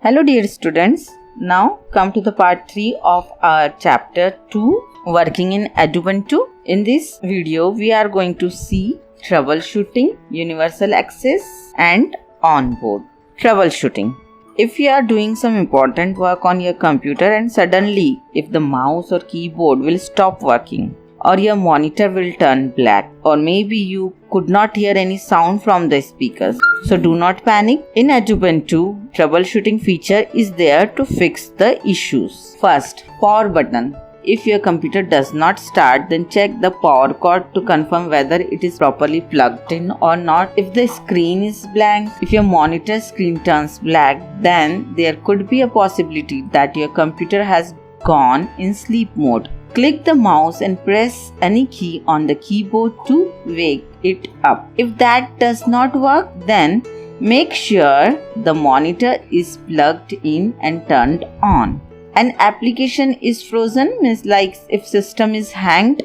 Hello dear students, now come to the part 3 of our chapter 2 working in Edubuntu. In this video we are going to see troubleshooting, universal access and onboard. Troubleshooting. If you are doing some important work on your computer and suddenly if the mouse or keyboard will stop working or your monitor will turn black or maybe you could not hear any sound from the speakers. So do not panic. In Edubuntu, troubleshooting feature is there to fix the issues. First, power button. If your computer does not start, then check the power cord to confirm whether it is properly plugged in or not. If the screen is blank, if your monitor screen turns black, then there could be a possibility that your computer has gone in sleep mode. Click the mouse and press any key on the keyboard to wake it up. If that does not work, then make sure the monitor is plugged in and turned on. An application is frozen means like if system is hanged.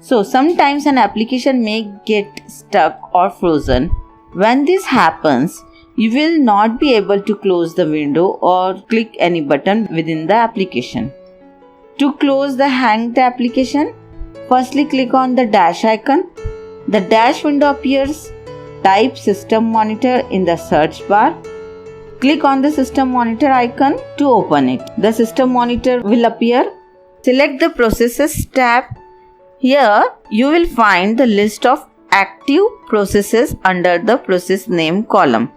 So sometimes an application may get stuck or frozen. When this happens, you will not be able to close the window or click any button within the application. To close the hanged application, firstly click on the dash icon. The dash window appears. Type System Monitor in the search bar. Click on the System Monitor icon to open it. The System Monitor will appear. Select the Processes tab. Here you will find the list of active processes under the process name column.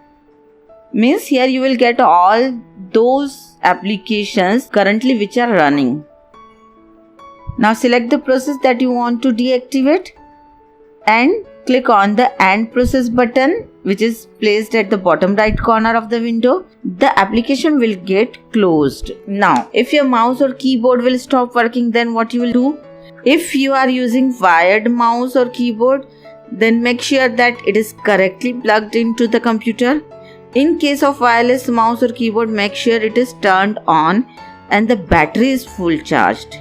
Means here you will get all those applications currently which are running. Now select the process that you want to deactivate and click on the End Process button which is placed at the bottom right corner of the window. The application will get closed. Now if your mouse or keyboard will stop working, then what you will do? If you are using wired mouse or keyboard, then make sure that it is correctly plugged into the computer. In case of wireless mouse or keyboard, make sure it is turned on and the battery is full charged.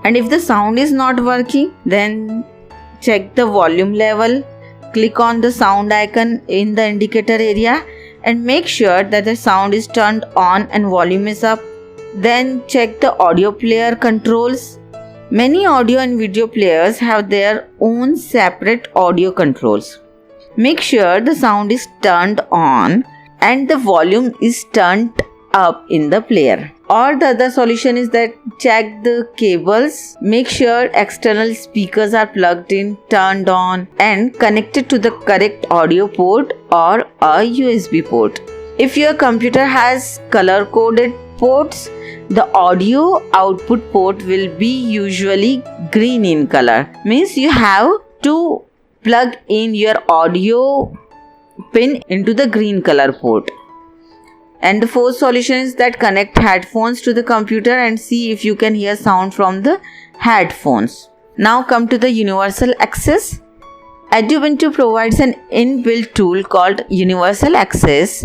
And if the sound is not working, then check the volume level. Click on the sound icon in the indicator area and make sure that the sound is turned on and volume is up. Then check the audio player controls. Many audio and video players have their own separate audio controls. Make sure the sound is turned on and the volume is turned up in the player. Or the other solution is that check the cables. Make sure external speakers are plugged in, turned on and connected to the correct audio port or a USB port. If your computer has color coded ports, the audio output port will be usually green in color. Means you have to plug in your audio pin into the green color port. And the fourth solution is that connect headphones to the computer and see if you can hear sound from the headphones. Now come to the universal access. Edubuntu provides an inbuilt tool called universal access.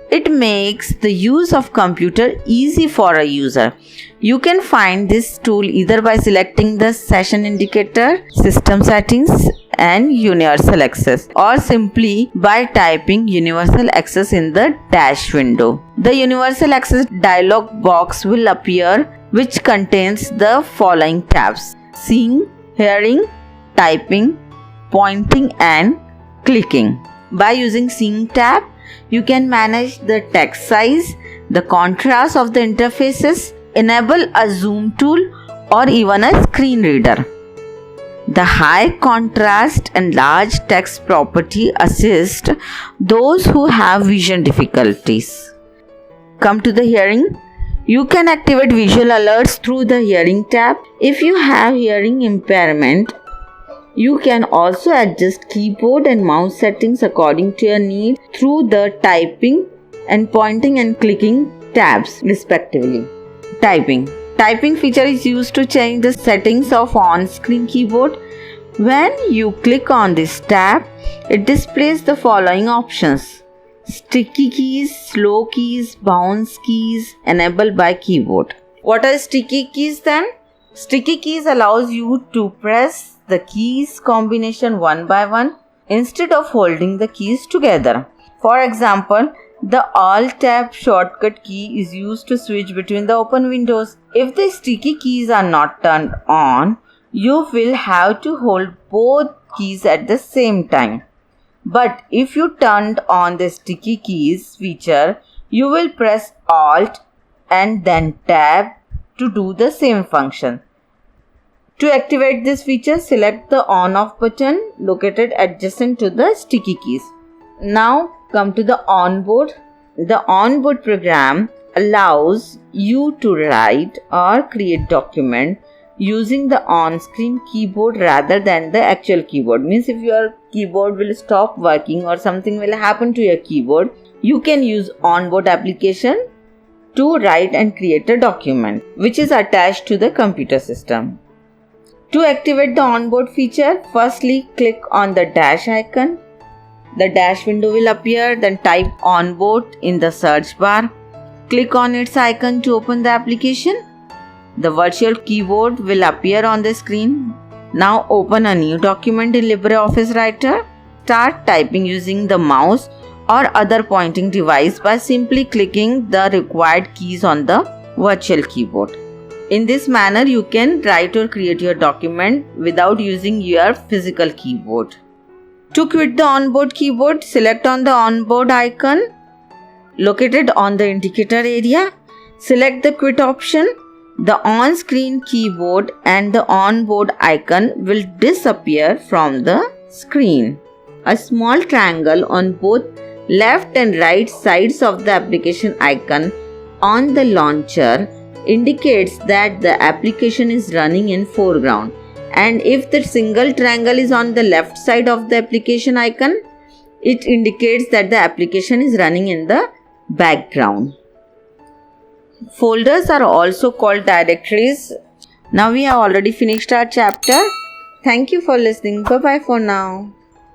It makes the use of computer easy for a user. You can find this tool either by selecting the session indicator, system settings and universal access, or simply by typing universal access in the dash window. The universal access dialog box will appear which contains the following tabs: seeing, hearing, typing, pointing and clicking. By using seeing tab, you can manage the text size, the contrast of the interfaces, enable a zoom tool or even a screen reader. The high contrast and large text property assist those who have vision difficulties. Come to the hearing. You can activate visual alerts through the hearing tab. If you have hearing impairment, you can also adjust keyboard and mouse settings according to your need through the typing and pointing and clicking tabs respectively. Typing feature is used to change the settings of on-screen keyboard. When you click on this tab, it displays the following options: sticky keys, slow keys, bounce keys, enabled by keyboard. What are sticky keys then? Sticky keys allows you to press the keys combination one by one instead of holding the keys together. For example, The Alt Tab shortcut key is used to switch between the open windows. If the sticky keys are not turned on, you will have to hold both keys at the same time. But if you turned on the sticky keys feature, you will press Alt and then Tab to do the same function. To activate this feature, select the on-off button located adjacent to the sticky keys. Now come to the onboard. The onboard program allows you to write or create document using the on-screen keyboard rather than the actual keyboard. Means if your keyboard will stop working or something will happen to your keyboard, you can use onboard application to write and create a document which is attached to the computer system. To activate the onboard feature, firstly click on the dash icon. The dash window will appear, then type onboard in the search bar. Click on its icon to open the application. The virtual keyboard will appear on the screen. Now open a new document in LibreOffice Writer. Start typing using the mouse or other pointing device by simply clicking the required keys on the virtual keyboard. In this manner, you can write or create your document without using your physical keyboard. To quit the onboard keyboard, select on the onboard icon located on the indicator area. Select the quit option. The on-screen keyboard and the onboard icon will disappear from the screen. A small triangle on both left and right sides of the application icon on the launcher indicates that the application is running in foreground, and if the single triangle is on the left side of the application icon, it indicates that the application is running in the background. Folders are also called directories. Now we have already finished our chapter. Thank you for listening. Bye bye for now.